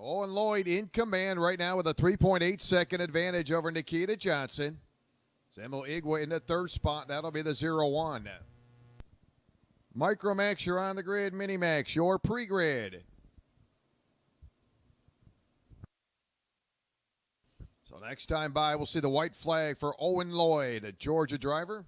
Owen Lloyd in command right now with a 3.8 second advantage over Nikita Johnson. Samuel Igwe in the third spot. That'll be the 0-1. Micromax, you're on the grid. Minimax, your pre-grid. So next time by, we'll see the white flag for Owen Lloyd, a Georgia driver.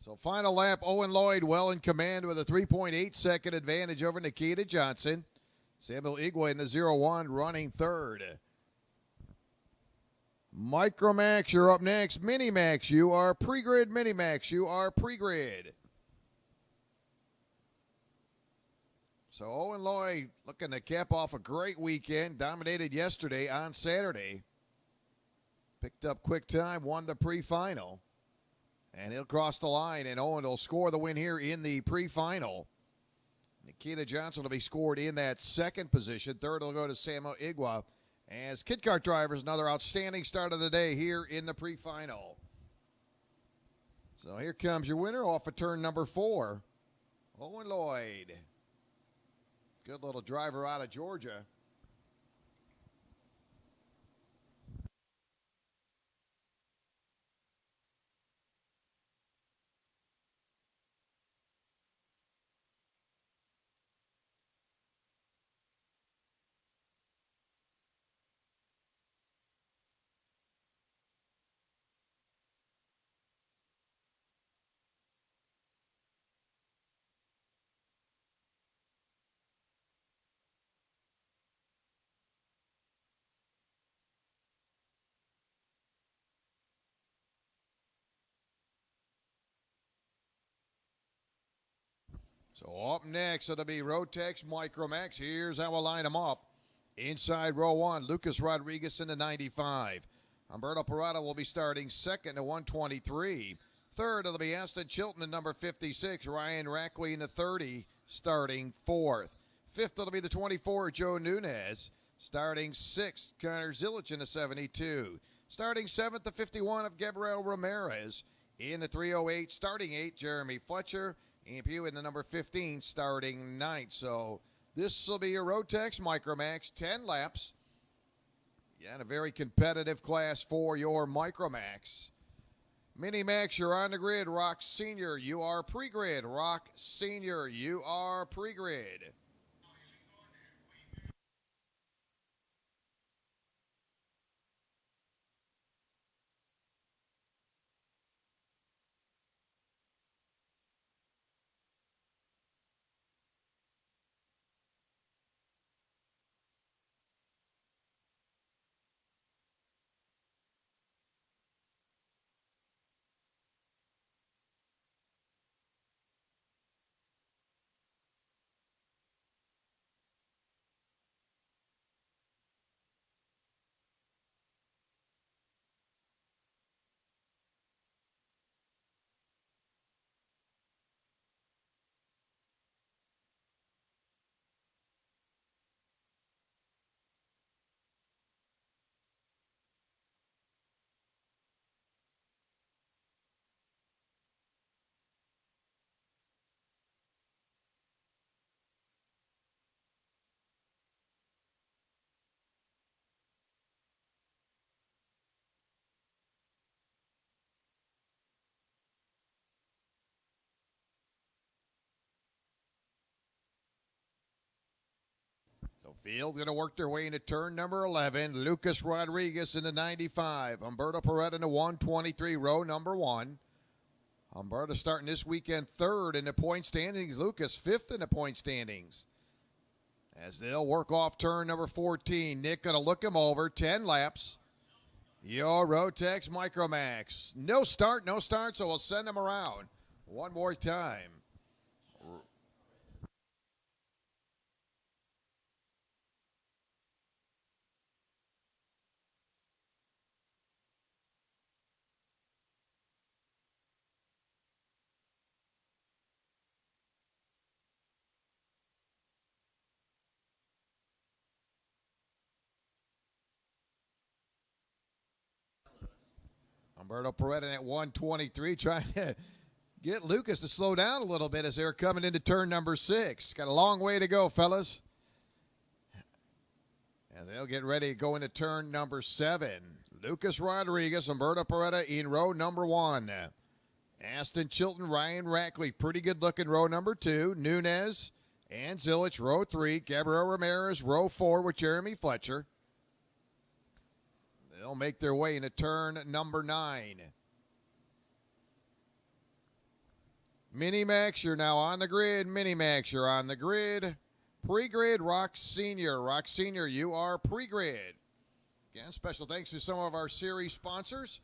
So final lap, Owen Lloyd well in command with a 3.8 second advantage over Nikita Johnson. Samuel Igwe in the 0-1 running third. Micromax, you're up next. Minimax, you are pre-grid. Minimax, you are pre-grid. So Owen Lloyd looking to cap off a great weekend. Dominated yesterday on Saturday. Picked up quick time, won the pre-final. And he'll cross the line, and Owen will score the win here in the pre-final. Nikita Johnson will be scored in that second position. Third will go to Samuel Igwe. As Kit Kart drivers, another outstanding start of the day here in the pre-final. So here comes your winner off of turn number 4, Owen Lloyd. Good little driver out of Georgia. So up next, it'll be Rotex Micromax. Here's how we'll line them up. Inside row 1, Lucas Rodriguez in the 95. Humberto Parada will be starting second at 123. Third, it'll be Aston Chilton at number 56. Ryan Rackley in the 30, starting fourth. Fifth, it'll be the 24, Joe Nunez. Starting sixth, Connor Zilich in the 72. Starting seventh, the 51 of Gabriel Ramirez. In the 308, starting eighth, Jeremy Fletcher. EMPU in the number 15 starting ninth. So this will be your Rotex Micromax, 10 laps. Yeah, and a very competitive class for your Micromax. Mini-Max, you're on the grid. Rock Senior, you are pre-grid. Rock Senior, you are pre-grid. So field going to work their way into turn number 11. Lucas Rodriguez in the 95. Humberto Peretta in the 123, row number 1. Humberto starting this weekend third in the point standings. Lucas fifth in the point standings. As they'll work off turn number 14. Nick going to look him over. 10 laps. Your Rotex Micromax. No start, so we'll send him around one more time. Humberto Peretta at 123 trying to get Lucas to slow down a little bit as they're coming into turn number 6. Got a long way to go, fellas. And they'll get ready to go into turn number 7. Lucas Rodriguez, Humberto Peretta in row number 1. Aston Chilton, Ryan Rackley, pretty good looking row number 2. Nunez and Zilich, row 3. Gabriel Ramirez, row 4 with Jeremy Fletcher. They'll make their way into turn number 9. Mini-Max, you're now on the grid. Mini-Max, you're on the grid. Pre-grid, Rock Senior. Rock Senior, you are pre-grid. Again, special thanks to some of our series sponsors,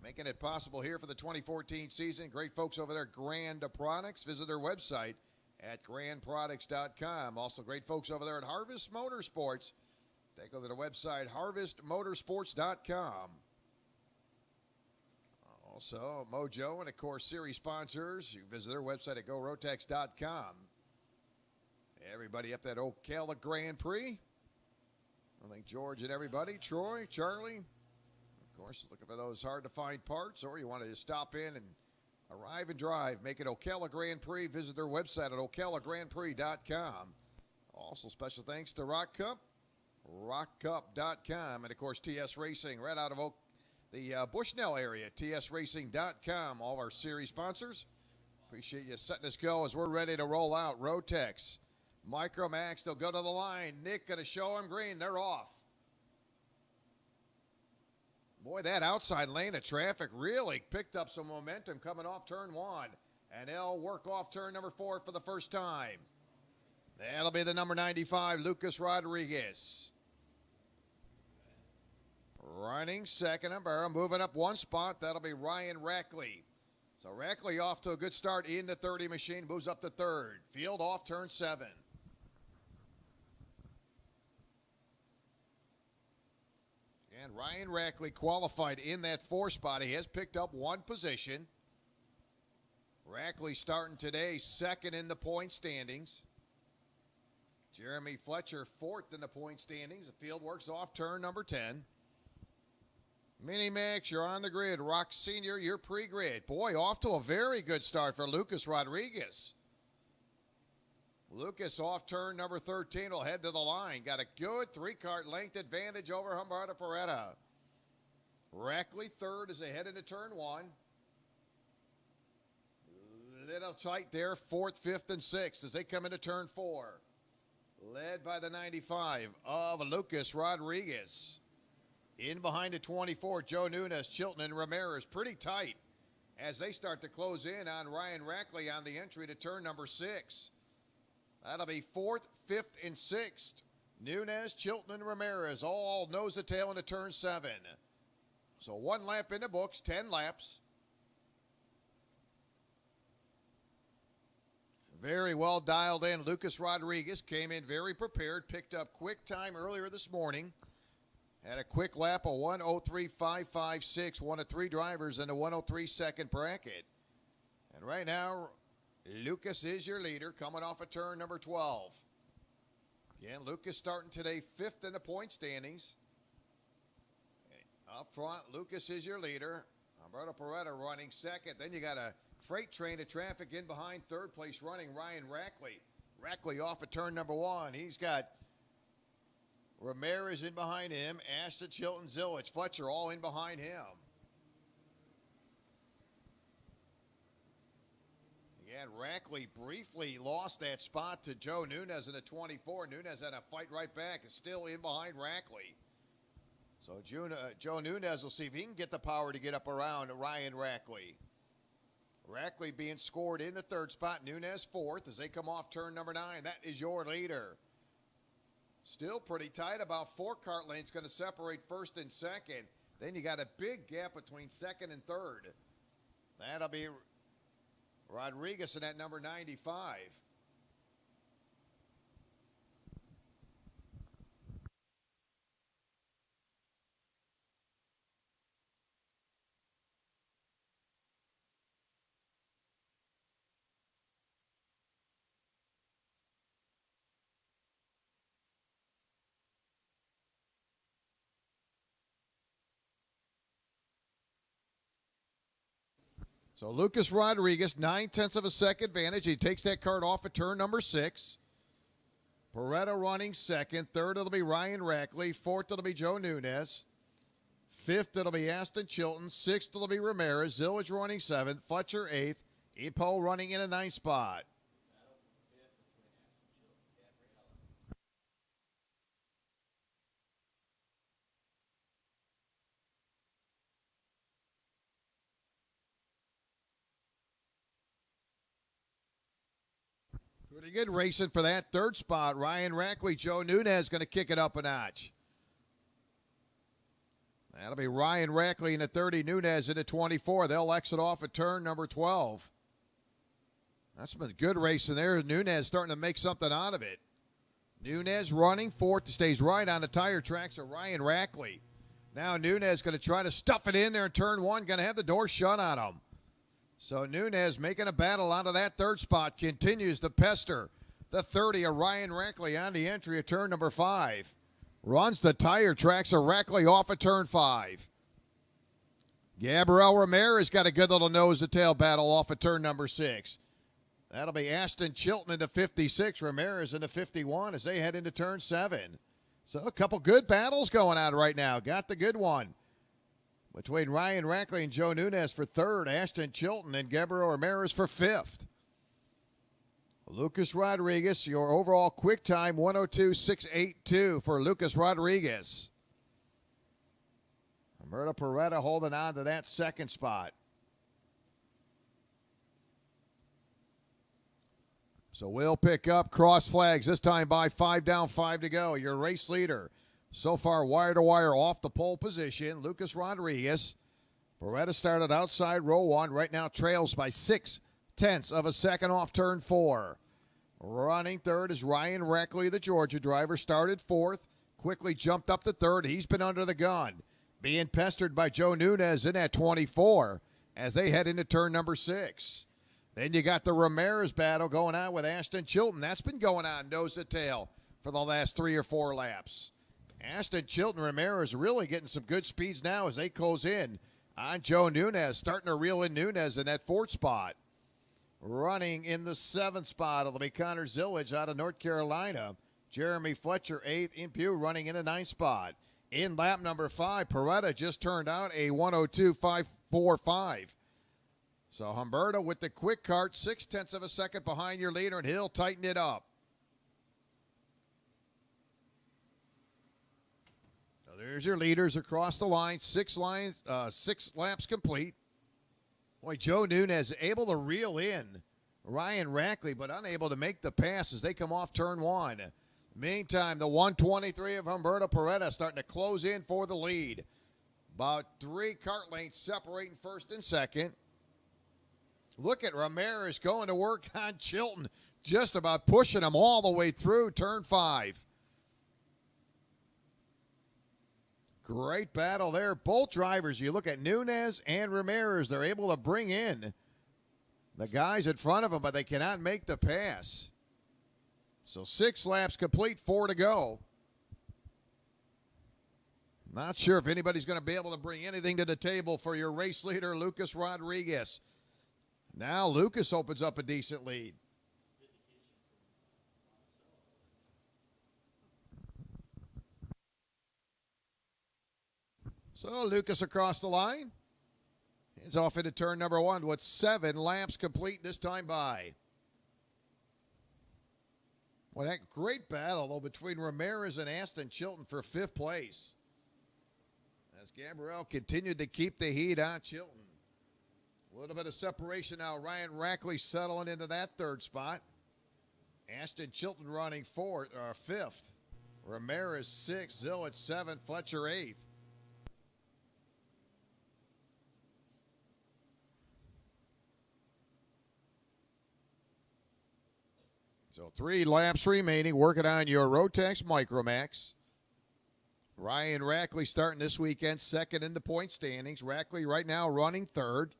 making it possible here for the 2014 season. Great folks over there at Grand Products. Visit their website at grandproducts.com. Also, great folks over there at Harvest Motorsports. Take a look at the website, harvestmotorsports.com. Also, Mojo and, of course, series sponsors. You can visit their website at gorotex.com. Everybody up that Ocala Grand Prix. I think George and everybody, Troy, Charlie. Of course, looking for those hard-to-find parts, or you want to just stop in and arrive and drive. Make it Ocala Grand Prix. Visit their website at ocalagrandprix.com. Also, special thanks to Rock Cup. rockcup.com, and of course TS Racing right out of the Bushnell area, tsracing.com. All of our series sponsors, appreciate you setting us go as we're ready to roll out. Rotex Micromax, they'll go to the line. Nick going to show him green. They're off. Boy, that outside lane of traffic really picked up some momentum coming off turn 1, and they'll work off turn number 4 for the first time. That'll be the number 95, Lucas Rodriguez. Running second, Humberto moving up one spot. That'll be Ryan Rackley. So Rackley off to a good start in the 30 machine, moves up to third. Field off turn 7. And Ryan Rackley qualified in that 4 spot. He has picked up 1 position. Rackley starting today second in the point standings. Jeremy Fletcher 4th in the point standings. The field works off turn number 10. Mini Max, you're on the grid. Rock Senior, you're pre-grid. Boy, off to a very good start for Lucas Rodriguez. Lucas off turn number 13 will head to the line. Got a good three-cart length advantage over Humberto Peretta. Rackley third as they head into turn one. Little tight there, fourth, fifth, and sixth as they come into turn four. Led by the 95 of Lucas Rodriguez. In behind the 24, Joe Nunez, Chilton, and Ramirez. Pretty tight as they start to close in on Ryan Rackley on the entry to turn number 6. That'll be fourth, fifth, and sixth. Nunez, Chilton, and Ramirez all nose to tail into turn 7. So 1 lap in the books, 10 laps. Very well dialed in. Lucas Rodriguez came in very prepared, picked up quick time earlier this morning. Had a quick lap of 1:03.556, one of 3 drivers in the 1:03 second bracket. And right now, Lucas is your leader coming off of turn number 12. Again, Lucas starting today 5th in the point standings. Up front, Lucas is your leader. Humberto Peretta running 2nd. Then you got a freight train of traffic in behind 3rd place running Ryan Rackley. Rackley off of turn number 1. He's got Ramirez in behind him. Ashton, Chilton, Zillich, Fletcher all in behind him. Again, Rackley briefly lost that spot to Joe Nunez in the 24. Nunez had a fight right back. Is still in behind Rackley. So Joe Nunez will see if he can get the power to get up around Ryan Rackley. Rackley being scored in the 3rd spot. Nunez 4th as they come off turn number 9. That is your leader. Still pretty tight. About 4 cart lanes going to separate 1st and 2nd. Then you got a big gap between 2nd and 3rd. That'll be Rodriguez in that number 95. So Lucas Rodriguez, 9/10 of a second advantage. He takes that cart off at turn number 6. Peretta running 2nd. 3rd, it'll be Ryan Rackley. 4th, it'll be Joe Nunez. 5th, it'll be Aston Chilton. 6th, it'll be Ramirez. Zillich running 7th. Fletcher 8th. Epo running in a 9th spot. Pretty good racing for that 3rd spot. Ryan Rackley, Joe Nunez going to kick it up a notch. That'll be Ryan Rackley in the 30, Nunez in the 24. They'll exit off at turn number 12. That's been good racing there. Nunez starting to make something out of it. Nunez running 4th, stays right on the tire tracks of Ryan Rackley. Now Nunez going to try to stuff it in there in turn 1. Going to have the door shut on him. So Nunez making a battle out of that 3rd spot, continues to pester the 30 of Ryan Rackley on the entry of turn number 5. Runs the tire tracks of Rackley off of turn 5. Gabriel Ramirez got a good little nose-to-tail battle off of turn number 6. That'll be Aston Chilton into 56, Ramirez into 51 as they head into turn 7. So a couple good battles going on right now. Got the good one between Ryan Rackley and Joe Nunez for 3rd, Ashton Chilton and Gabriel Ramirez for 5th. Lucas Rodriguez, your overall quick time, 1:02.682 for Lucas Rodriguez. Humberto Peretta holding on to that 2nd spot. So we'll pick up cross flags, this time by 5 down, 5 to go. Your race leader. So far, wire-to-wire off the pole position, Lucas Rodriguez. Peretta started outside row 1. Right now trails by 0.6 of a second off turn 4. Running 3rd is Ryan Rackley, the Georgia driver. Started 4th, quickly jumped up to 3rd. He's been under the gun. Being pestered by Joe Nunez in at 24 as they head into turn number 6. Then you got the Ramirez battle going on with Ashton Chilton. That's been going on nose to tail for the last 3 or 4 laps. Ashton, Chilton, Ramirez really getting some good speeds now as they close in on Joe Nunez, starting to reel in Nunez in that 4th spot. Running in the 7th spot, it'll be Connor Zillage out of North Carolina. Jeremy Fletcher, 8th. In Pugh running in the 9th spot. In lap number 5, Peretta just turned out a 1:02.545. So Humberto with the quick cart, 0.6 of a second behind your leader, and he'll tighten it up. So there's your leaders across the line, 6 laps complete. Boy, Joe Nunez able to reel in Ryan Rackley, but unable to make the pass as they come off turn 1. Meantime, the 123 of Humberto Peretta starting to close in for the lead. About 3 kart lengths separating first and second. Look at Ramirez going to work on Chilton, just about pushing him all the way through turn 5. Great battle there. Both drivers, you look at Nunez and Ramirez, they're able to bring in the guys in front of them, but they cannot make the pass. So 6 laps complete, 4 to go. Not sure if anybody's going to be able to bring anything to the table for your race leader, Lucas Rodriguez. Now Lucas opens up a decent lead. So Lucas across the line. He's off into turn number 1 with 7 laps complete this time by. Well, that great battle, though, between Ramirez and Ashton Chilton for 5th place. As Gabriel continued to keep the heat on Chilton. A little bit of separation now. Ryan Rackley settling into that 3rd spot. Ashton Chilton running 5th. Ramirez 6th. Zillage 7th. Fletcher 8th. So 3 laps remaining, working on your Rotax Micromax. Ryan Rackley starting this weekend, 2nd in the point standings. Rackley right now running 3rd.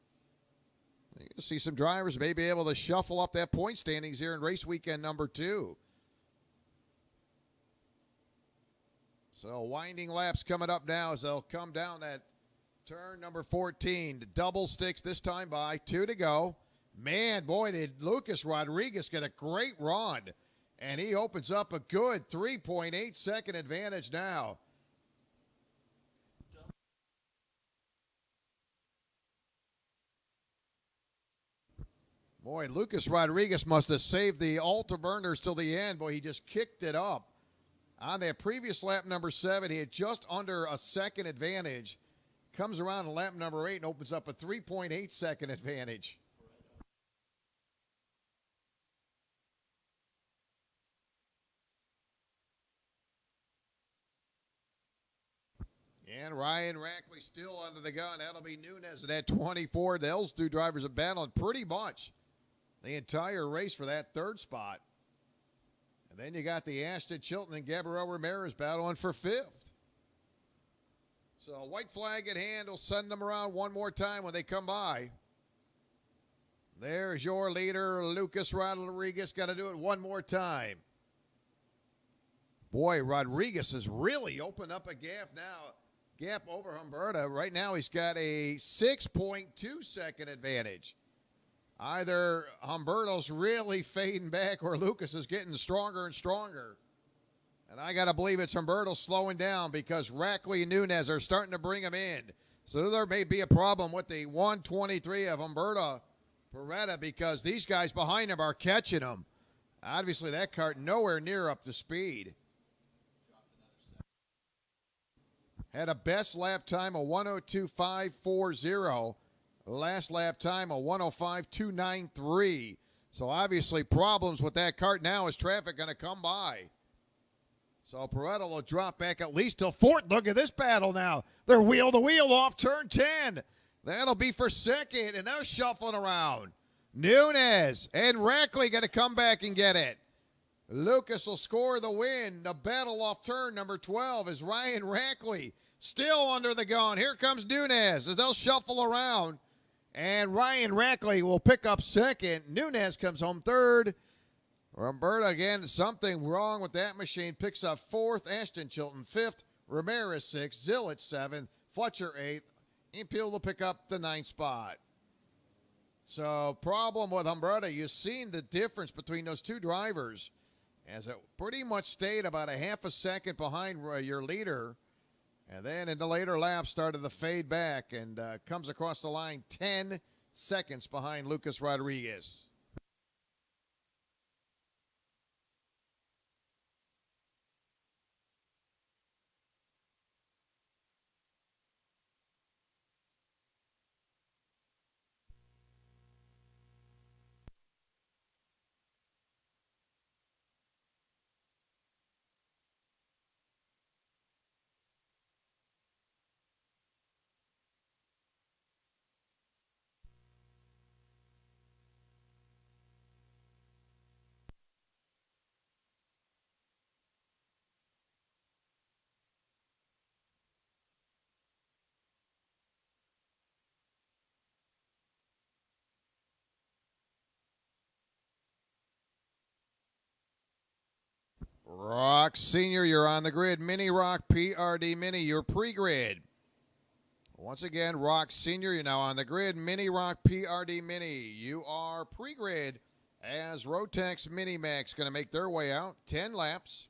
You can see some drivers may be able to shuffle up that point standings here in race weekend number 2. So winding laps coming up now as they'll come down that turn number 14. Double sticks this time by, 2 to go. Man, boy, did Lucas Rodriguez get a great run. And he opens up a good 3.8 second advantage now. Boy, Lucas Rodriguez must have saved the afterburners till the end. Boy, he just kicked it up. On that previous lap number 7, he had just under a second advantage. Comes around to lap number 8 and opens up a 3.8 second advantage. And Ryan Rackley still under the gun. That'll be Nunez at that 24. Those 2 drivers are battling pretty much the entire race for that 3rd spot. And then you got the Ashton Chilton and Gabriel Ramirez battling for 5th. So white flag at hand will send them around one more time when they come by. There's your leader, Lucas Rodriguez. Got to do it one more time. Boy, Rodriguez has really opened up a gap now. Gap over Humberto. Right now he's got a 6.2 second advantage. Either Humberto's really fading back or Lucas is getting stronger and stronger. And I got to believe it's Humberto slowing down because Rackley and Nunez are starting to bring him in. So there may be a problem with the 123 of Humberto Peretta because these guys behind him are catching him. Obviously that kart nowhere near up to speed. Had a best lap time of 1:02.540. Last lap time of 1:05.293. So obviously problems with that kart now as traffic going to come by. So Peretta will drop back at least till 4th. Look at this battle now. They're wheel to wheel off turn 10. That'll be for 2nd, and they're shuffling around. Nunez and Rackley going to come back and get it. Lucas will score the win. The battle off turn number 12 is Ryan Rackley. Still under the gun. Here comes Nunez as they'll shuffle around. And Ryan Rackley will pick up 2nd. Nunez comes home 3rd. Humberto, again, something wrong with that machine. Picks up 4th. Ashton Chilton 5th. Ramirez 6th, Zillett 7th, Fletcher 8th, Impel will pick up the 9th spot. So, problem with Humberto, you've seen the difference between those two drivers as it pretty much stayed about a half a second behind your leader. And then in the later laps started to fade back and comes across the line 10 seconds behind Lucas Rodriguez. Rock Senior, you're on the grid. Mini Rock PRD Mini, your pre-grid. Once again, Rock Senior, you're now on the grid. Mini Rock PRD Mini, you are pre-grid as Rotex Mini Max going to make their way out. 10 laps.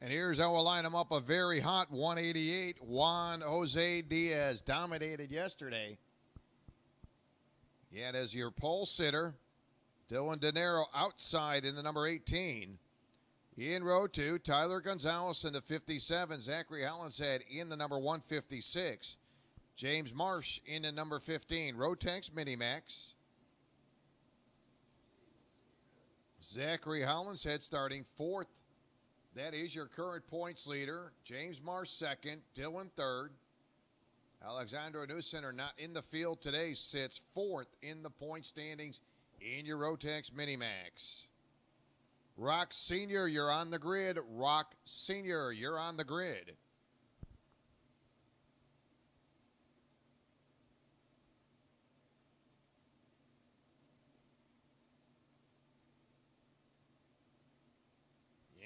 And here's how we'll line them up. A very hot 188. Juan Jose Diaz dominated yesterday. Yet as your pole sitter, Dylan De Niro outside in the number 18. In row 2, Tyler Gonzalez in the 57. Zachary Hollinshead in the number 156. James Marsh in the number 15. Rotex Minimax. Zachary Hollinshead starting 4th. That is your current points leader. James Marsh 2nd. Dylan 3rd. Alexandro Newcenter not in the field today. Sits 4th in the point standings in your Rotex Minimax. Rock Senior, you're on the grid. Rock Senior, you're on the grid.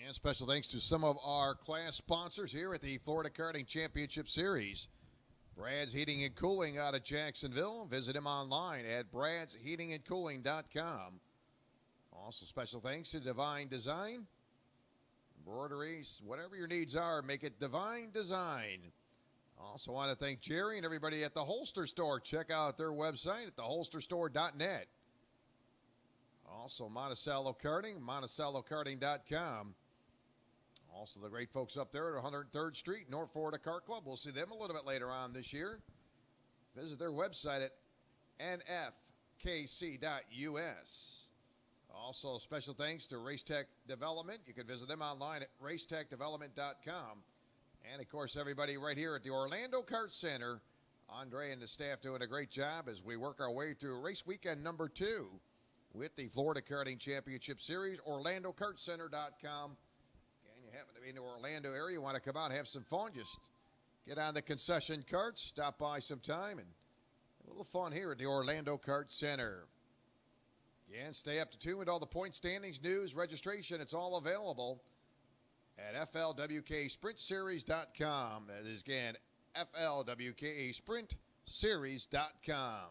And special thanks to some of our class sponsors here at the Florida Karting Championship Series. Brad's Heating and Cooling out of Jacksonville. Visit him online at bradsheatingandcooling.com. Also, special thanks to Divine Design. Embroideries, whatever your needs are, make it Divine Design. Also want to thank Jerry and everybody at the Holster Store. Check out their website at theholsterstore.net. Also, Monticello Karting, monticellokarting.com. Also, the great folks up there at 103rd Street, North Florida Kart Club. We'll see them a little bit later on this year. Visit their website at nfkc.us. Also, special thanks to Racetech Development. You can visit them online at racetechdevelopment.com. And, of course, everybody right here at the Orlando Kart Center. Andre and the staff doing a great job as we work our way through race weekend number 2 with the Florida Karting Championship Series, orlandokartcenter.com. And you happen to be in the Orlando area, you want to come out and have some fun, just get on the concession carts, stop by sometime, and a little fun here at the Orlando Kart Center. Again, stay up to tune with all the point standings, news, registration. It's all available at flwksprintseries.com. That is, again, flwksprintseries.com.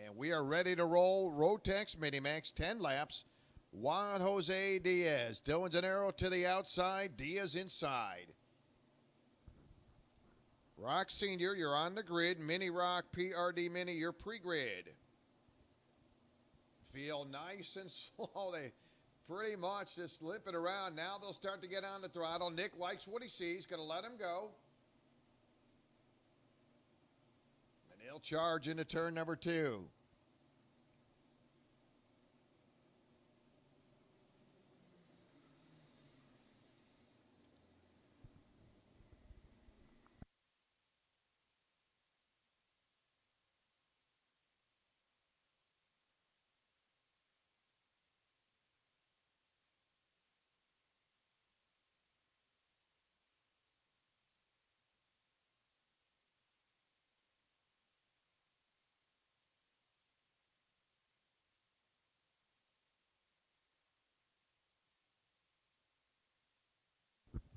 And we are ready to roll. Rotex Minimax, 10 laps. Juan Jose Diaz. Dylan De Niro to the outside. Diaz inside. Rock Senior, you're on the grid. Mini Rock PRD Mini, your pre-grid. Feel nice and slow. They pretty much just limping around. Now they'll start to get on the throttle. Nick likes what he sees. Going to let him go. And he'll charge into turn number 2.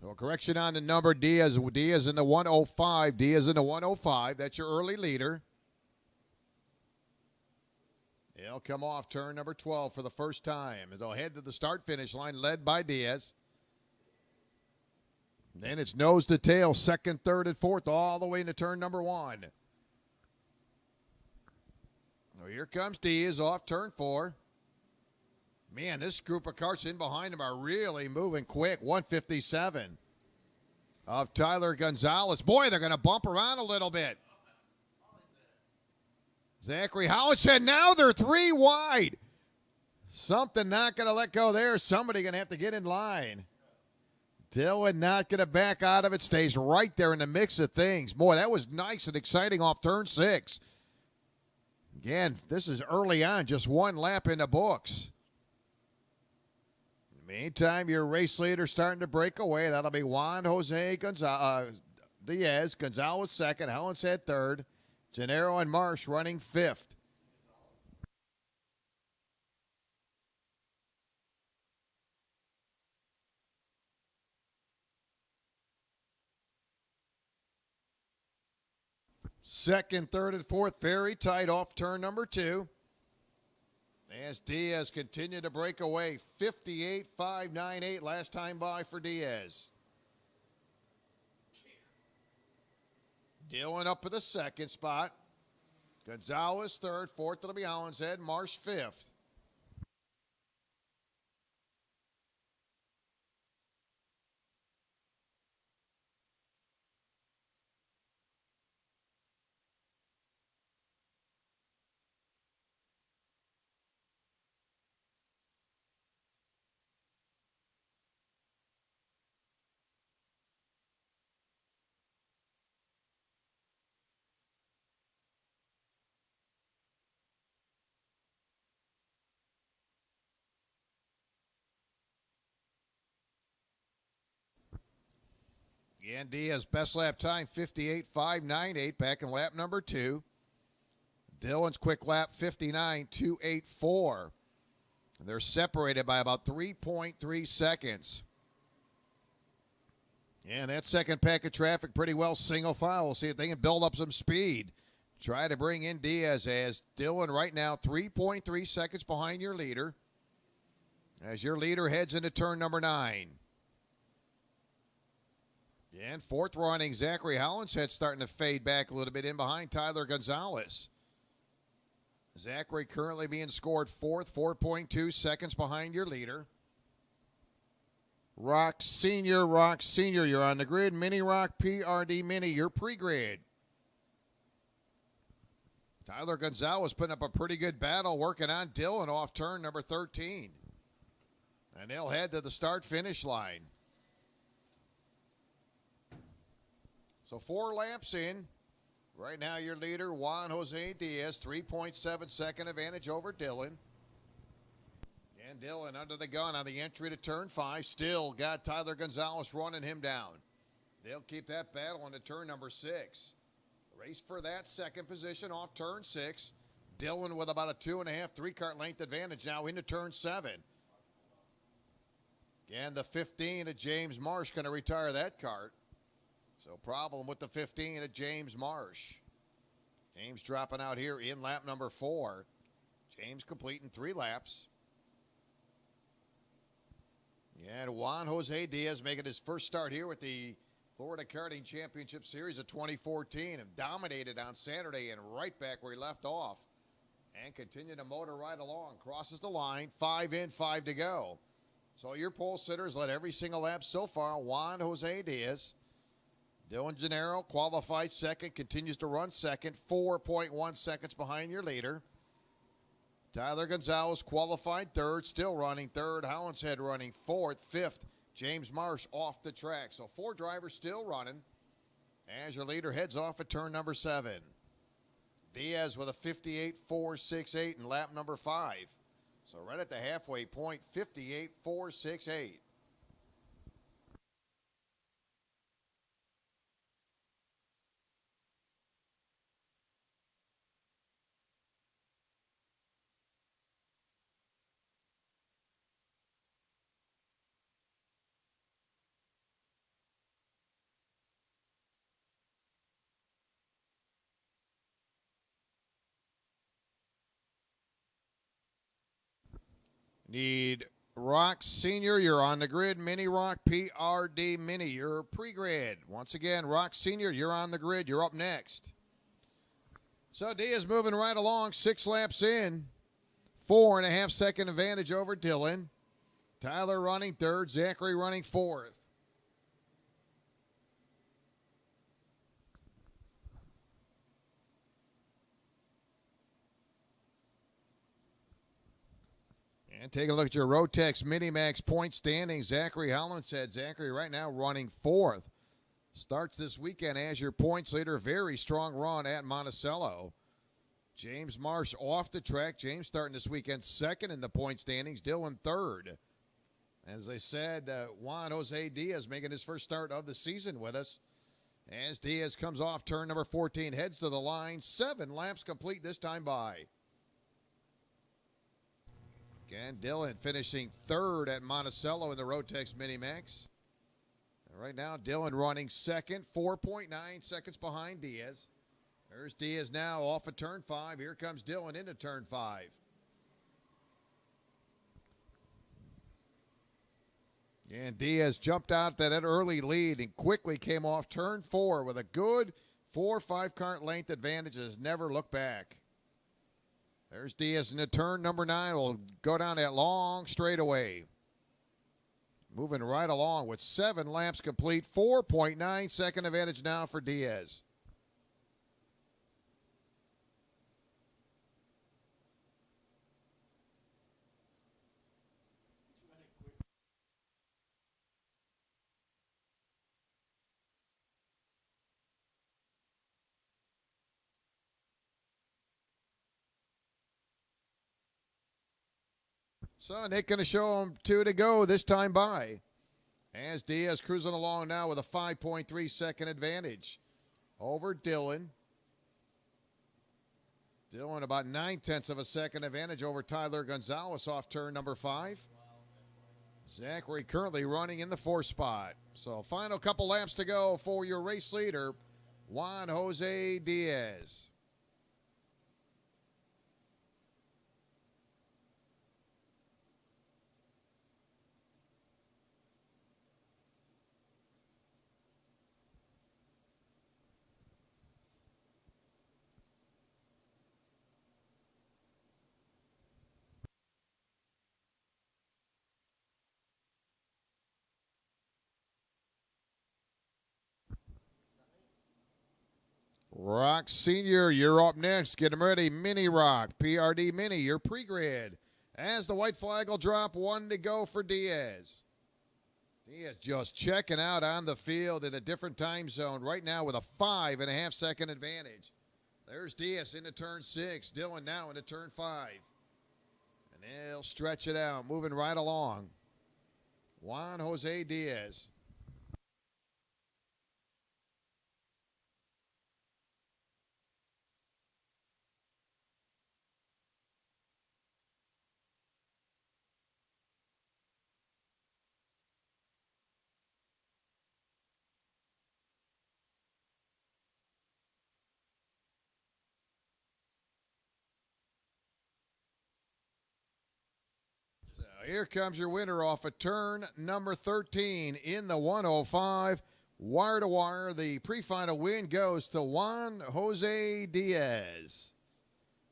Well, correction on the number. Diaz in the 105. Diaz in the 105. That's your early leader. He'll come off turn number 12 for the first time. They'll head to the start-finish line led by Diaz. Then it's nose to tail, second, third, and fourth, all the way into turn number 1. Well, here comes Diaz off turn 4. Man, this group of cars in behind him are really moving quick. 157 of Tyler Gonzalez. Boy, they're going to bump around a little bit. Zachary Howard said now they're 3 wide. Something not going to let go there. Somebody going to have to get in line. Dylan not going to back out of it. Stays right there in the mix of things. Boy, that was nice and exciting off turn 6. Again, this is early on. Just 1 lap in the books. Meantime, your race leader starting to break away. That'll be Juan Jose Diaz. Gonzalez second. Hollinshead third. Gennaro and Marsh running 5th. Second, third, and fourth very tight off turn number 2. As Diaz continued to break away. 58.598 last time by for Diaz. Dillon up for the second spot. Gonzalez third. Fourth, it'll be Hollinshead. Marsh 5th. Again, Diaz best lap time 58.598 back in lap number 2. Dillon's quick lap 59.284. They're separated by about 3.3 seconds. And that second pack of traffic pretty well single file. We'll see if they can build up some speed. Try to bring in Diaz as Dillon right now 3.3 seconds behind your leader. As your leader heads into turn number 9. And fourth running, Zachary Hollinshead starting to fade back a little bit in behind Tyler Gonzalez. Zachary currently being scored 4th, 4.2 seconds behind your leader. Rock Senior, you're on the grid. Mini Rock, PRD Mini, your pre-grid. Tyler Gonzalez putting up a pretty good battle working on Dillon off turn number 13. And they'll head to the start-finish line. So 4 laps in. Right now your leader, Juan Jose Diaz, 3.7 second advantage over Dillon. And Dillon under the gun on the entry to turn 5. Still got Tyler Gonzalez running him down. They'll keep that battle into turn number 6. Race for that second position off turn 6. Dillon with about a 2.5, 3-cart length advantage now into turn 7. Again, the 15 of James Marsh going to retire that cart. So problem with the 15 at James Marsh. James dropping out here in lap number 4. James completing 3 laps. And Juan Jose Diaz making his first start here with the Florida Karting Championship Series of 2014. And dominated on Saturday and right back where he left off. And continued to motor right along. Crosses the line. 5 in, 5 to go. So your pole sitters led every single lap so far. Juan Jose Diaz. Dylan Gennaro qualified second, continues to run second, 4.1 seconds behind your leader. Tyler Gonzalez qualified third, still running third. Hollinshead running fourth, 5th. James Marsh off the track. So 4 drivers still running as your leader heads off at turn number 7. Diaz with a 58.468 in lap number 5. So right at the halfway point, 58.468. Need Rock Senior, you're on the grid. Mini Rock PRD Mini, you're pre-grid. Once again, Rock Senior, you're on the grid. You're up next. So Diaz moving right along, 6 laps in. 4.5 second advantage over Dylan. Tyler running third, Zachary running fourth. And take a look at your Rotex Minimax point standings. Zachary Holland said Zachary right now running fourth. Starts this weekend as your points leader. Very strong run at Monticello. James Marsh off the track. James starting this weekend second in the point standings. Dylan third. As I said, Juan Jose Diaz making his first start of the season with us. As Diaz comes off turn number 14, heads to the line. 7 laps complete this time by. Again, Dylan finishing third at Monticello in the Rotex Minimax. And right now, Dylan running second, 4.9 seconds behind Diaz. There's Diaz now off of turn 5. Here comes Dylan into turn 5. And Diaz jumped out that early lead and quickly came off turn 4 with a good 4 or 5 car length advantage. Has never looked back. There's Diaz into turn number 9. Will go down that long straightaway. Moving right along with 7 laps complete. 4.9 second advantage now for Diaz. So Nick going to show him 2 to go this time by. As Diaz cruising along now with a 5.3 second advantage over Dylan. Dylan about 9/10 of a second advantage over Tyler Gonzalez off turn number 5. Zachary currently running in the 4th spot. So final couple laps to go for your race leader, Juan Jose Diaz. Rock Senior, you're up next. Get them ready. Mini Rock, PRD Mini, your pre-grid. As the white flag will drop, 1 to go for Diaz. Diaz just checking out on the field in a different time zone right now with a 5.5 second advantage. There's Diaz into turn 6. Dylan now into turn 5. And they'll stretch it out, moving right along. Juan Jose Diaz. So here comes your winner off of turn number 13 in the 105. Wire to wire, the pre-final win goes to Juan Jose Diaz.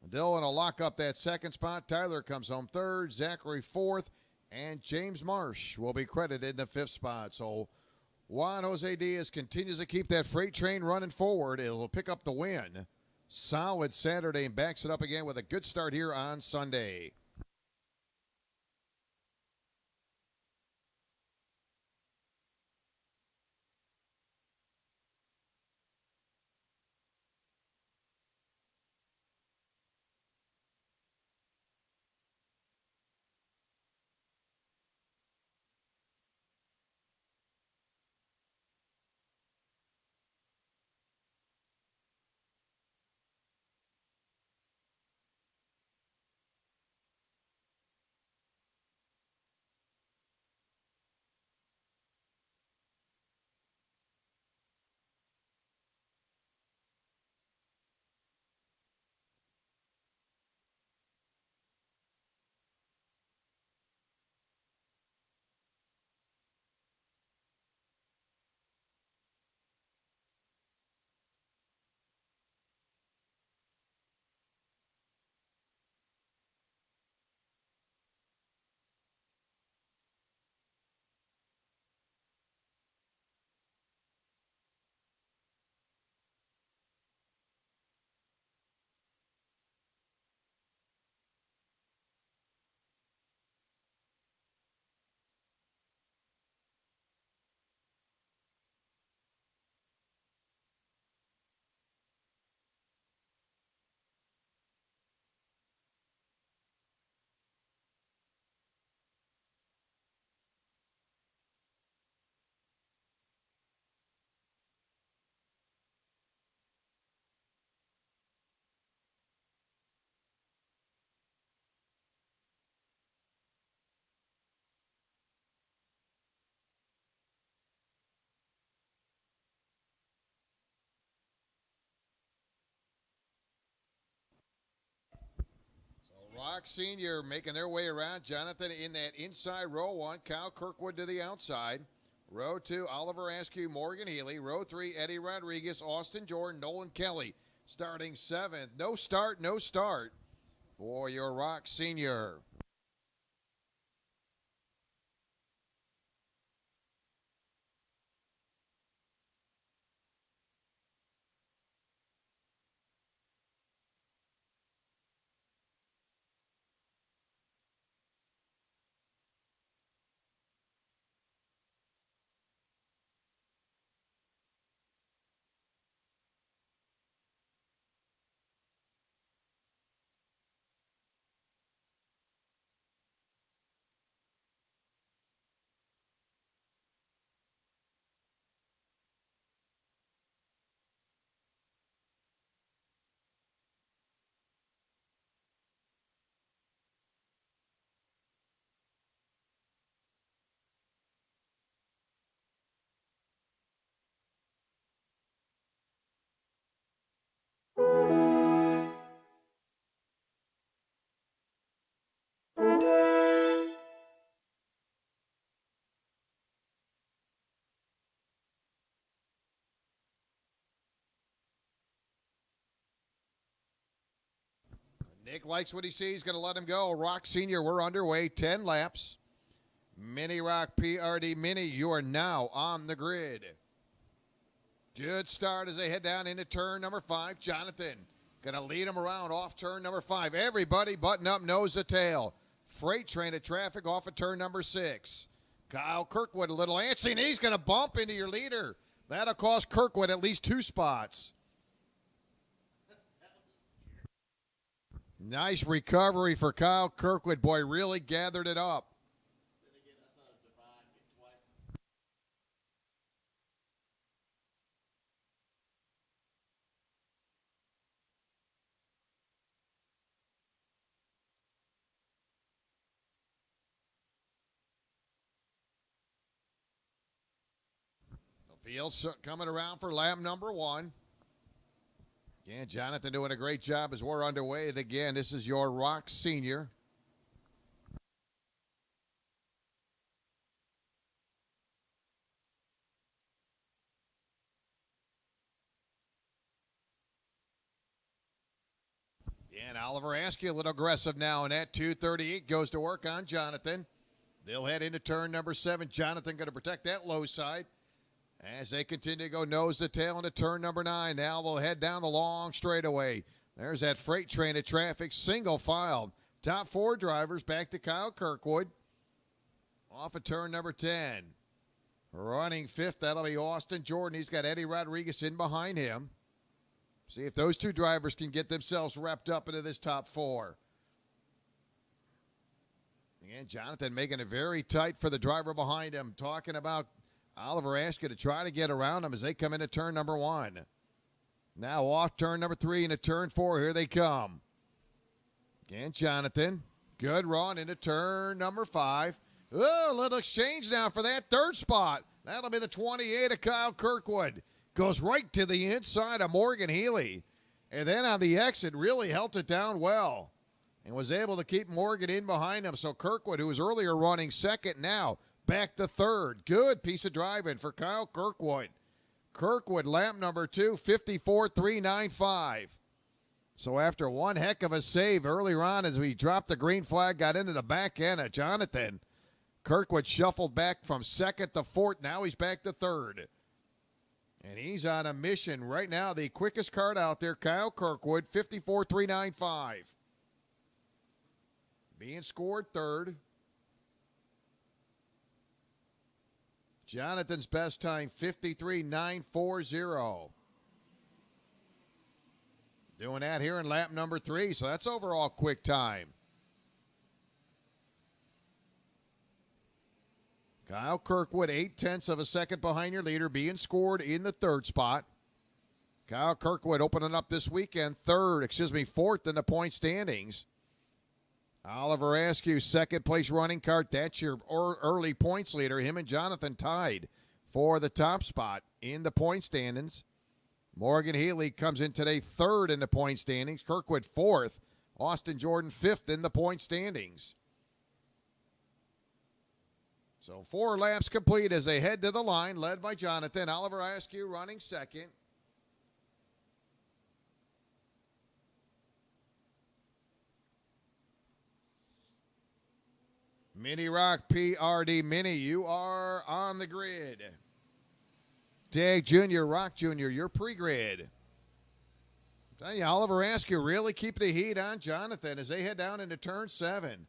Dylan will lock up that second spot. Tyler comes home third. Zachary fourth. And James Marsh will be credited in the 5th spot. So Juan Jose Diaz continues to keep that freight train running forward. It'll pick up the win. Solid Saturday and backs it up again with a good start here on Sunday. Rock Sr. making their way around. Jonathan in that inside row 1. Kyle Kirkwood to the outside. Row 2, Oliver Askew, Morgan Healy. Row 3, Eddie Rodriguez, Austin Jordan, Nolan Kelly. Starting 7th. No start for your Rock Sr. Nick likes what he sees. Going to let him go. Rock Sr., we're underway. 10 laps. Mini Rock PRD Mini, you are now on the grid. Good start as they head down into turn number 5. Jonathan going to lead him around off turn number 5. Everybody button up, nose to tail. Freight train of traffic off of turn number 6. Kyle Kirkwood a little antsy, and he's going to bump into your leader. That'll cost Kirkwood at least 2 spots. Nice recovery for Kyle Kirkwood. Boy, really gathered it up. The field's coming around for lap number 1. Again, Jonathan doing a great job as we're underway. And again, this is your Rock Sr. And Oliver Askew a little aggressive now, and that 238 goes to work on Jonathan. They'll head into turn number 7. Jonathan going to protect that low side as they continue to go nose to tail into turn number 9. Now they'll head down the long straightaway. There's that freight train of traffic, single file. Top 4 drivers back to Kyle Kirkwood. Off of turn number 10. Running 5th, that'll be Austin Jordan. He's got Eddie Rodriguez in behind him. See if those 2 drivers can get themselves wrapped up into this top 4. Again, Jonathan making it very tight for the driver behind him. Talking about Oliver Askew to try to get around him as they come into turn number 1. Now off turn number 3 into turn 4. Here they come. Again, Jonathan. Good run into turn number 5. Oh, a little exchange now for that 3rd spot. That'll be the 28 of Kyle Kirkwood. Goes right to the inside of Morgan Healy. And then on the exit, really held it down well. And was able to keep Morgan in behind him. So Kirkwood, who was earlier running 2nd, now back to 3rd. Good piece of driving for Kyle Kirkwood. Kirkwood, lap number 2, 54.395. So after one heck of a save earlier on as we dropped the green flag, got into the back end of Jonathan, Kirkwood shuffled back from 2nd to 4th. Now he's back to 3rd. And he's on a mission right now. The quickest card out there, Kyle Kirkwood, 54.395. Being scored 3rd. Jonathan's best time, 53.940. Doing that here in lap number 3, so that's overall quick time. Kyle Kirkwood, 0.8 of a second behind your leader, being scored in the 3rd spot. Kyle Kirkwood opening up this weekend, 4th in the point standings. Oliver Askew, 2nd place running cart. That's your early points leader. Him and Jonathan tied for the top spot in the point standings. Morgan Healy comes in today 3rd in the point standings. Kirkwood 4th Austin Jordan 5th in the point standings. So 4 laps complete as they head to the line, led by Jonathan. Oliver Askew running second. Mini Rock PRD Mini, you are on the grid. Dag Jr., Rock Jr., you're pre-grid. Tell you, Oliver Askew really keeping the heat on Jonathan as they head down into turn 7.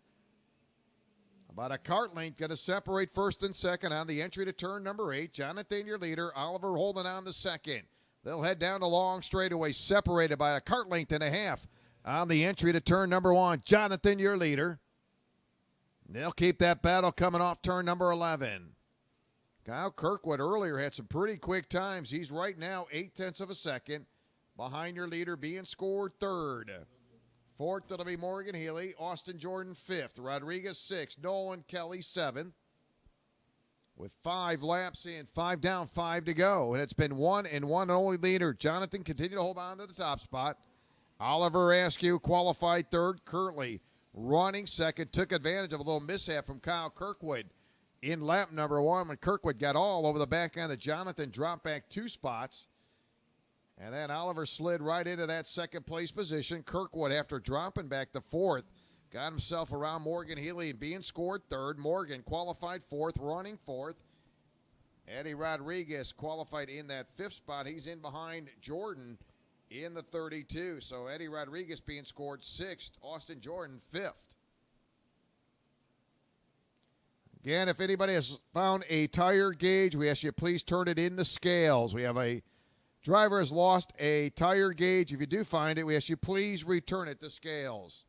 About a cart length going to separate first and second on the entry to turn number 8. Jonathan, your leader. Oliver holding on the second. They'll head down the long straightaway, separated by a cart length and a half on the entry to turn number 1. Jonathan, your leader. They'll keep that battle coming off turn number 11. Kyle Kirkwood earlier had some pretty quick times. He's right now 0.8 of a second behind your leader, being scored third. Fourth, it'll be Morgan Healy. Austin Jordan 5th. Rodriguez 6th. Nolan Kelly 7th. With 5 laps in, 5 down, 5 to go. And it's been 1 and 1 only leader. Jonathan continued to hold on to the top spot. Oliver Askew qualified third. Currently running second. Took advantage of a little mishap from Kyle Kirkwood in lap number 1 when Kirkwood got all over the back end of Jonathan, dropped back 2 spots. And then Oliver slid right into that second place position. Kirkwood, after dropping back to 4th, got himself around Morgan Healy and being scored third. Morgan qualified 4th, running 4th. Eddie Rodriguez qualified in that 5th spot. He's in behind Jordan in the 32. So Eddie Rodriguez being scored 6th. Austin Jordan 5th. Again, if anybody has found a tire gauge, we ask you please turn it in the scales. We have a driver has lost a tire gauge. If you do find it, we ask you please return it to scales.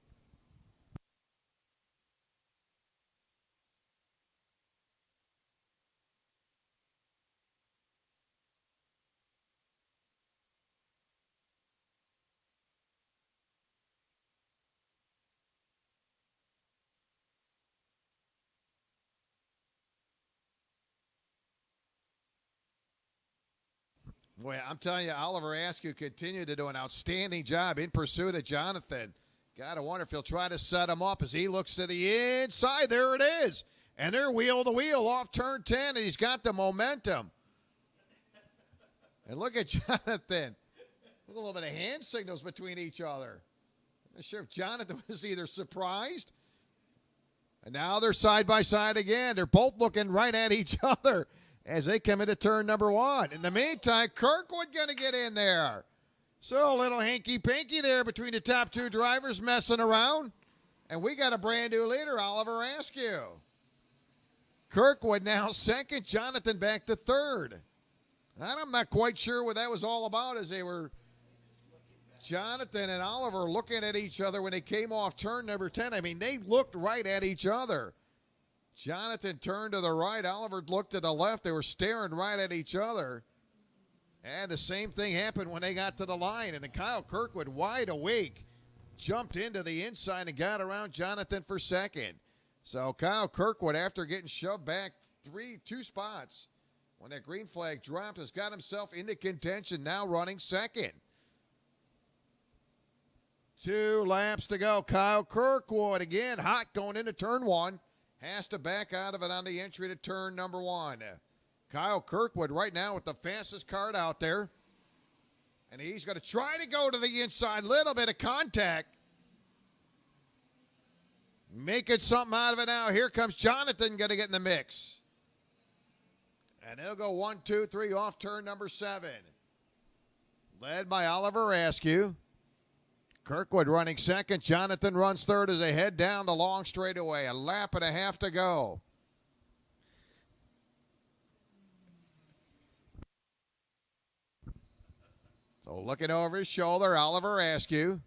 Boy, I'm telling you, Oliver Askew continued to do an outstanding job in pursuit of Jonathan. Gotta wonder if he'll try to set him up as he looks to the inside. There it is. And they're wheel to wheel off turn 10, and he's got the momentum. And look at Jonathan. There's a little bit of hand signals between each other. I'm not sure if Jonathan was either surprised. And now they're side by side again. They're both looking right at each other as they come into turn number 1. In the meantime, Kirkwood going to get in there. So a little hanky-panky there between the top 2 drivers messing around. And we got a brand new leader, Oliver Askew. Kirkwood now second, Jonathan back to third. And I'm not quite sure what that was all about as they were, Jonathan and Oliver, looking at each other when they came off turn number 10. I mean, they looked right at each other. Jonathan turned to the right. Oliver looked to the left. They were staring right at each other. And the same thing happened when they got to the line. And then Kyle Kirkwood, wide awake, jumped into the inside and got around Jonathan for second. So Kyle Kirkwood, after getting shoved back 2 spots, when that green flag dropped, has got himself into contention, now running second. 2 laps to go. Kyle Kirkwood, again, hot going into turn 1. Has to back out of it on the entry to turn number 1. Kyle Kirkwood right now with the fastest card out there. And he's going to try to go to the inside. Little bit of contact. Making something out of it now. Here comes Jonathan, going to get in the mix. And he'll go 1, 2, 3 off turn number 7. Led by Oliver Askew. Kirkwood running second. Jonathan runs third as they head down the long straightaway. A lap and a half to go. So looking over his shoulder, Oliver Askew.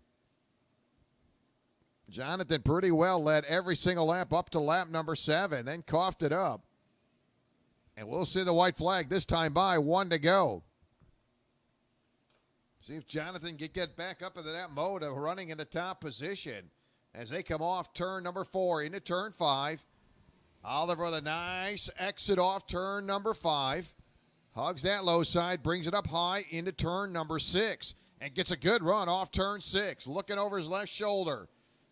Jonathan pretty well led every single lap up to lap number 7, then coughed it up. And we'll see the white flag this time by, 1 to go. See if Jonathan can get back up into that mode of running in the top position as they come off turn number 4 into turn 5. Oliver with a nice exit off turn number 5. Hugs that low side, brings it up high into turn number 6, and gets a good run off turn 6. Looking over his left shoulder.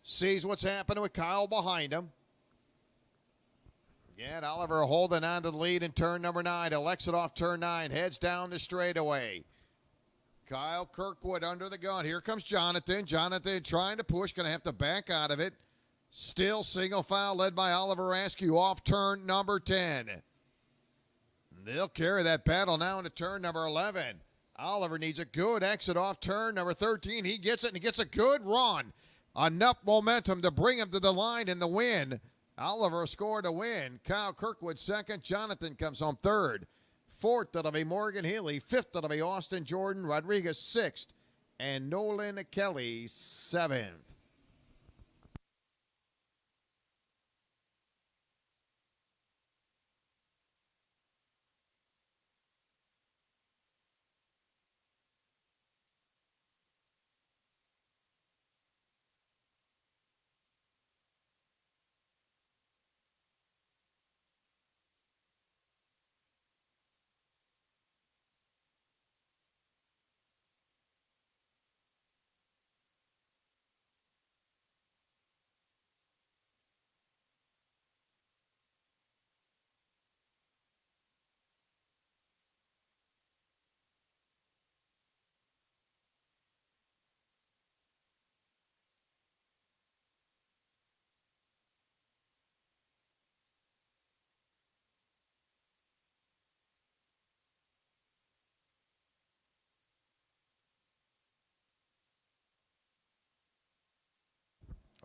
Sees what's happening with Kyle behind him. Again, Oliver holding on to the lead in turn number 9. He'll exit off turn 9. Heads down the straightaway. Kyle Kirkwood under the gun. Here comes Jonathan. Jonathan trying to push. Going to have to back out of it. Still single file led by Oliver Askew off turn number 10. They'll carry that battle now into turn number 11. Oliver needs a good exit off turn number 13. He gets it, and he gets a good run. Enough momentum to bring him to the line in the win. Oliver scored a win. Kyle Kirkwood second. Jonathan comes home third. Fourth, that'll be Morgan Healy. Fifth, that'll be Austin Jordan. Rodriguez sixth. And Nolan Kelly seventh.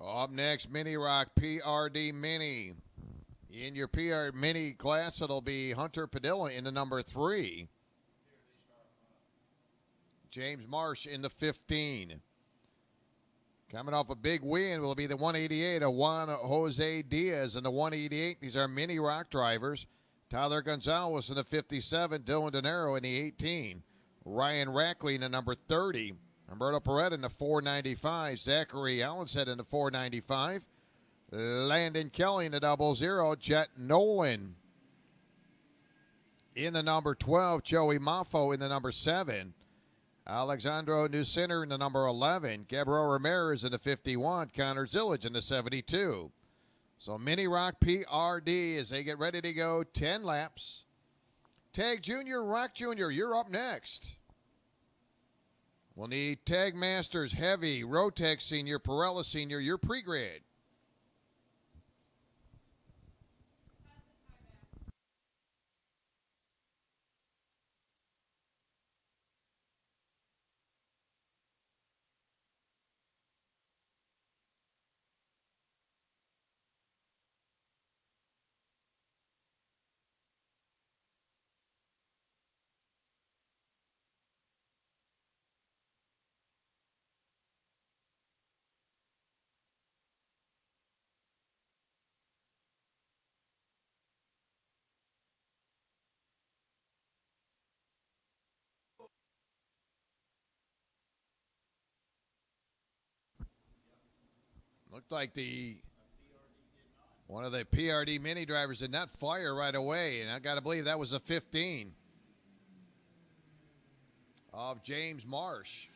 Up next, Mini Rock PRD Mini. In your PR Mini class, it'll be Hunter Padilla in the number 3. James Marsh in the 15. Coming off a big win will be the 188 of Juan Jose Diaz in the 188. These are Mini Rock drivers. Tyler Gonzalez in the 57. Dylan De Niro in the 18. Ryan Rackley in the number 30. Humberto Peretta in the 495. Zachary Allenshead in the 495. Landon Kelly in the 00. Jet Nolan in the number 12. Joey Maffo in the number 7. Alexandro Nuciner in the number 11. Gabriel Ramirez in the 51. Connor Zillage in the 72. So Mini Rock PRD as they get ready to go 10 laps. Tag Junior, Rock Junior, you're up next. We'll need Tag Masters, Heavy, Rotex Senior, Pirella Senior, your pre-grid. Looked like one of the PRD mini drivers did not fire right away, and I got to believe that was a 15 of James Marsh.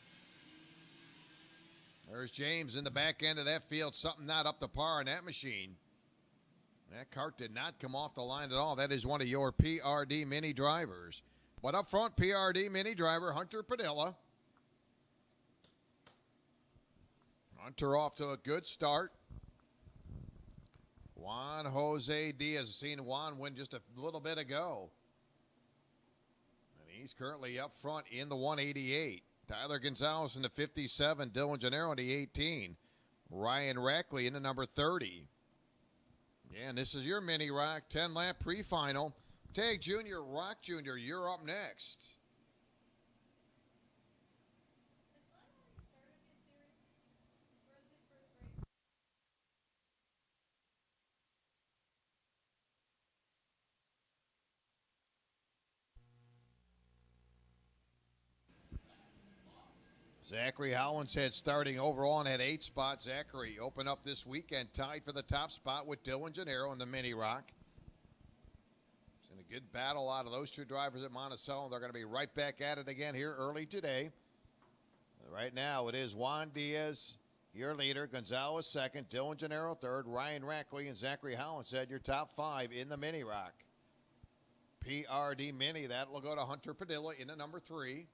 There's James in the back end of that field. Something not up to par on that machine. That cart did not come off the line at all. That is one of your PRD mini drivers. But up front, PRD mini driver Hunter Padilla. Hunter off to a good start. Juan Jose Diaz, seen Juan win just a little bit ago. And he's currently up front in the 188. Tyler Gonzalez in the 57. Dylan Gennaro in the 18. Ryan Rackley in the number 30. Yeah, and this is your Mini Rock 10-lap pre-final. Tag Junior, Rock Junior, you're up next. Zachary Hollinshead starting overall and had 8 spots. Zachary opened up this weekend, tied for the top spot with Dylan Gennaro in the Mini Rock. It's in a good battle out of those two drivers at Monticello. They're going to be right back at it again here early today. Right now it is Juan Diaz your leader. Gonzalez second, Dylan Gennaro third, Ryan Rackley and Zachary Hollinshead your top five in the Mini Rock. PRD Mini, that will go to Hunter Padilla in the number 3.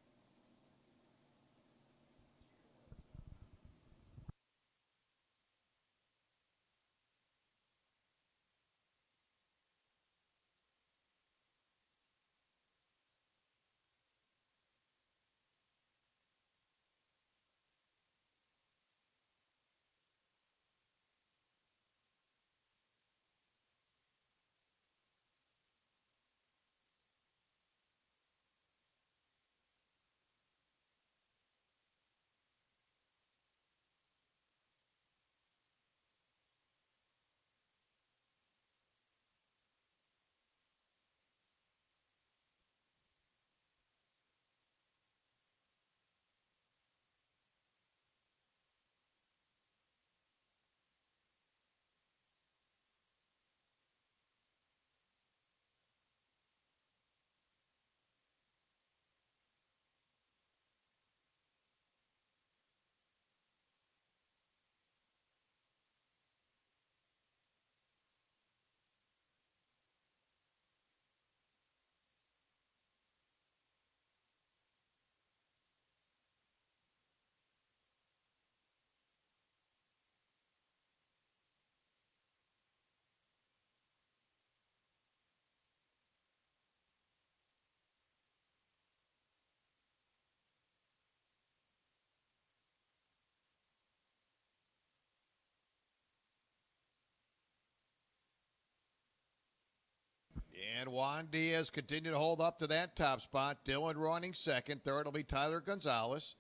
And Juan Diaz continue to hold up to that top spot. Dylan running second. Third will be Tyler Gonzalez.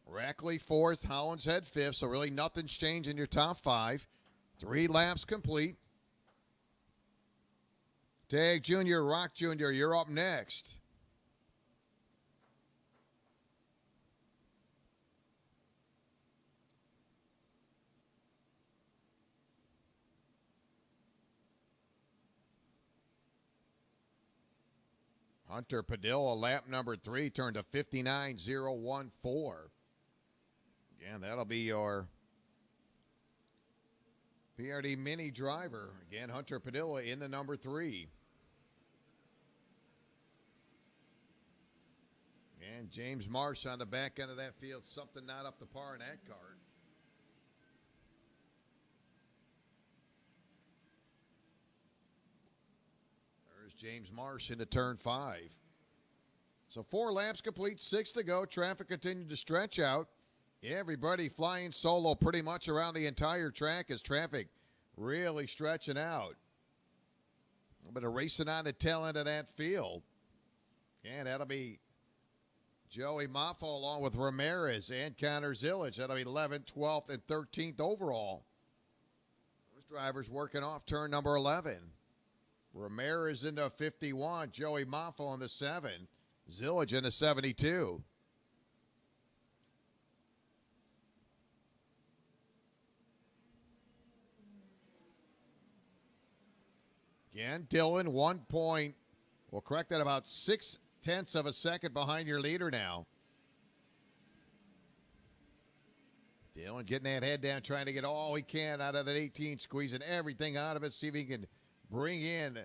Rackley fourth. Hollinshead fifth. So really nothing's changed in your top 5. 3 laps complete. Tag Jr., Rock Jr., you're up next. Hunter Padilla, lap number 3, turned to 59.014. Again, that'll be your PRD Mini driver. Again, Hunter Padilla in the number 3. And James Marsh on the back end of that field. Something not up to par in that card. There's James Marsh into turn 5. So 4 laps complete, 6 to go. Traffic continued to stretch out. Everybody flying solo pretty much around the entire track as traffic really stretching out. A little bit of racing on the tail end of that field. And that'll be Joey Maffo along with Ramirez and Connor Zillage. That'll be 11th, 12th, and 13th overall. Those drivers working off turn number 11. Ramirez into 51. Joey Maffo on the 7. Zillage into 72. Again, Dylan, 1 point. We'll correct that, about 0.6 of a second behind your leader now. Dylan getting that head down, trying to get all he can out of that 18, squeezing everything out of it, see if he can bring in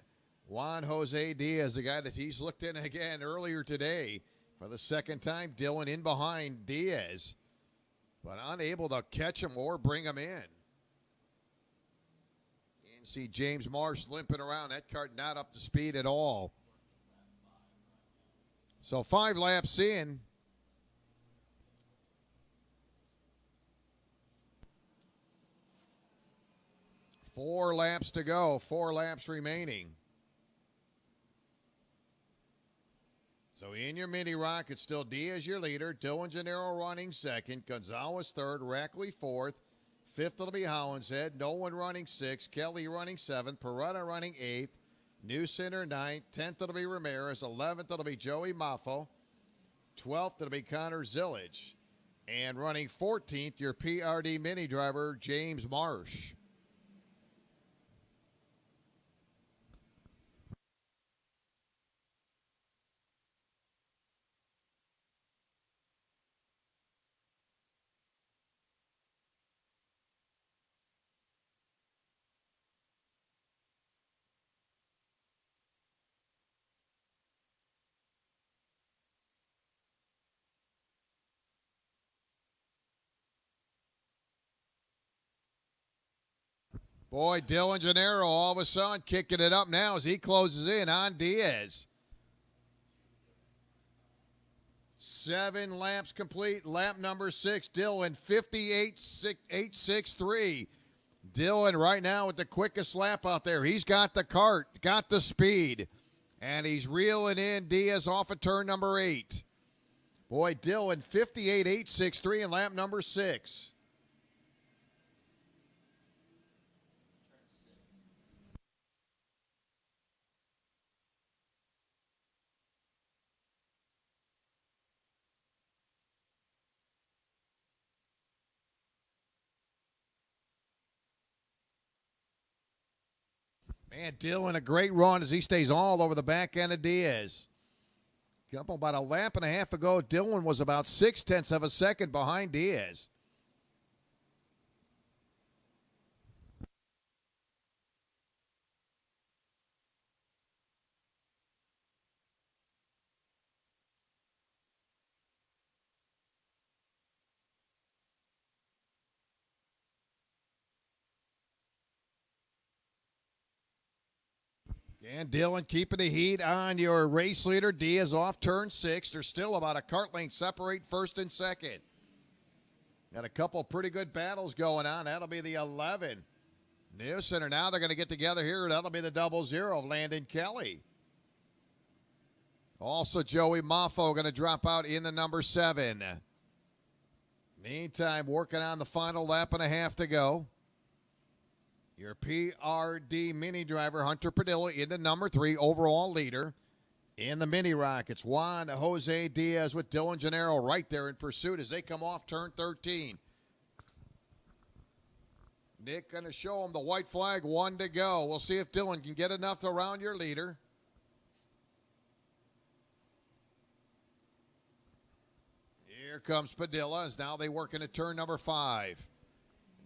Juan Jose Diaz, the guy that he's looked in again earlier today. For the second time, Dylan in behind Diaz, but unable to catch him or bring him in. And see James Marsh limping around. That cart not up to speed at all. So 5 laps in. Four laps to go. 4 laps remaining. So in your mini rock, it's still Diaz your leader. Dylan Gennaro running second. Gonzalez third. Rackley fourth. Fifth will be Hollinshead. Nolan running sixth. Kelly running seventh. Peretta running eighth. New Center ninth. 10th it'll be Ramirez. 11th it'll be Joey Maffo. 12th it'll be Connor Zillage. And running 14th, your PRD mini driver, James Marsh. Boy, Dylan Gennaro all of a sudden kicking it up now as he closes in on Diaz. 7 laps complete. Lap number 6, Dylan, 58.863. Dylan right now with the quickest lap out there. He's got the cart, got the speed, and he's reeling in Diaz off of turn number 8. Boy, Dylan, 58.863 in lap number 6. Man, Dylan, a great run as he stays all over the back end of Diaz. Couple about a lap and a half ago, Dylan was about 0.6 of a second behind Diaz. And Dylan keeping the heat on your race leader. Diaz off turn 6. There's still about a cart length separate first and second. Got a couple pretty good battles going on. That'll be the 11. New Center now they're going to get together here. That'll be the 00 of Landon Kelly. Also, Joey Maffo going to drop out in the number 7. Meantime, working on the final lap and a half to go. Your PRD mini driver, Hunter Padilla, into number 3, overall leader. In the mini rockets, Juan Jose Diaz with Dylan Gennaro right there in pursuit as they come off turn 13. Nick going to show him the white flag, 1 to go. We'll see if Dylan can get enough around your leader. Here comes Padilla as now they work into turn number 5.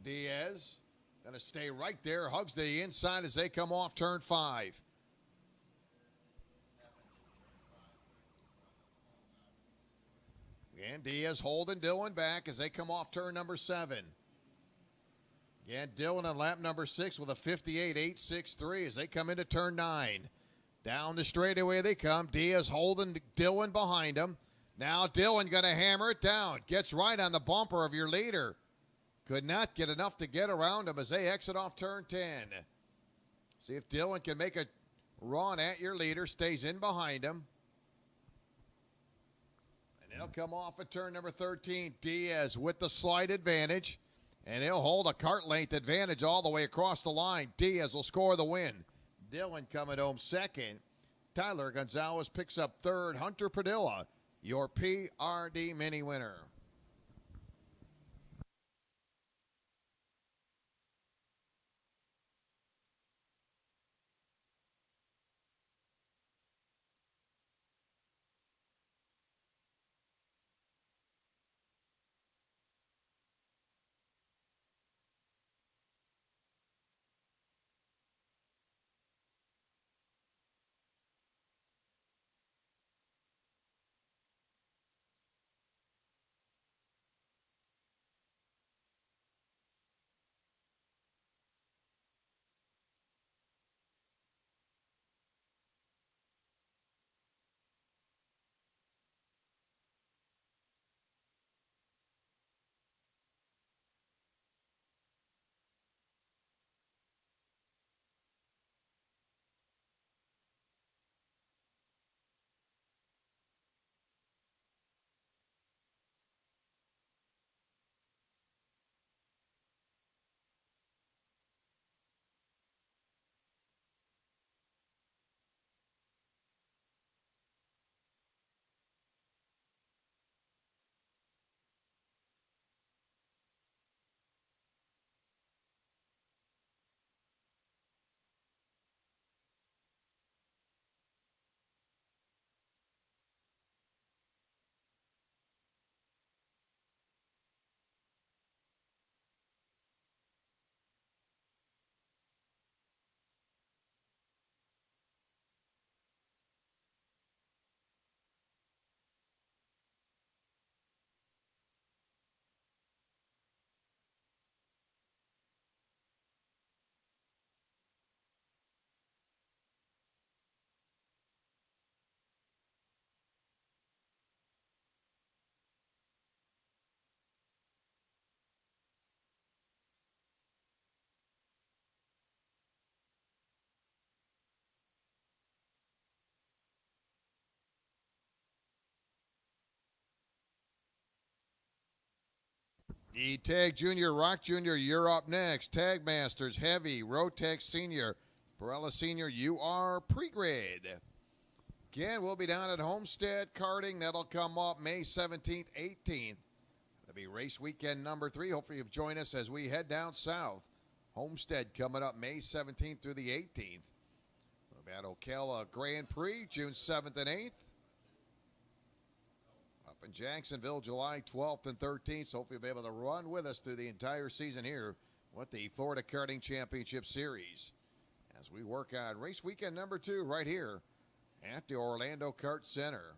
Diaz going to stay right there, hugs the inside as they come off turn 5. And Diaz holding Dylan back as they come off turn number 7. Again, Dylan on lap number 6 with a 58.863 as they come into turn 9. Down the straightaway they come. Diaz holding Dylan behind him. Now Dylan going to hammer it down. Gets right on the bumper of your leader. Could not get enough to get around him as they exit off turn 10. See if Dylan can make a run at your leader. Stays in behind him. And they'll come off at turn number 13. Diaz with the slight advantage. And he'll hold a cart length advantage all the way across the line. Diaz will score the win. Dylan coming home second. Tyler Gonzalez picks up third. Hunter Padilla, your PRD mini winner. E-Tag Junior, Rock Junior, you're up next. Tag Masters, Heavy, Rotex Senior, Perella Senior, you are pre-grade. Again, we'll be down at Homestead Karting. That'll come up May 17th, 18th. That'll be race weekend number 3. Hopefully you'll join us as we head down south. Homestead coming up May 17th through the 18th. We'll be at Ocala Grand Prix, June 7th and 8th. Up in Jacksonville, July 12th and 13th. So hopefully you'll be able to run with us through the entire season here with the Florida Karting Championship Series. As we work on race weekend number 2 right here at the Orlando Kart Center.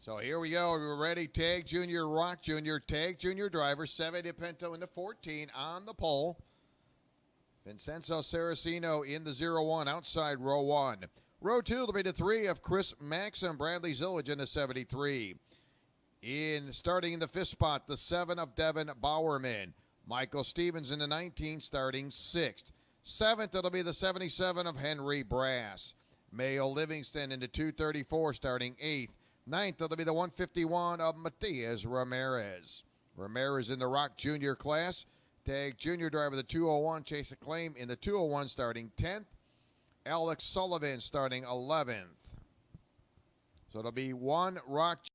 So here we go. We're ready. Tag Junior, Rock Junior, Tag Junior driver, Seve De Pinto in the 14 on the pole. Vincenzo Saraceno in the 0-1 outside row 1. Row 2 will be the 3 of Chris Maxim, Bradley Zillage in the 73. Starting in the 5th spot, the 7 of Devin Bowerman. Michael Stevens in the 19 starting 6th. 7th, it'll be the 77 of Henry Brass. Mayo Livingston in the 234 starting 8th. 9th, it'll be the 151 of Matias Ramirez. Ramirez in the Rock Junior class. Tag Junior driver, the 201, Chase Acclaim in the 201 starting 10th. Alex Sullivan starting 11th. So it'll be 1 Rock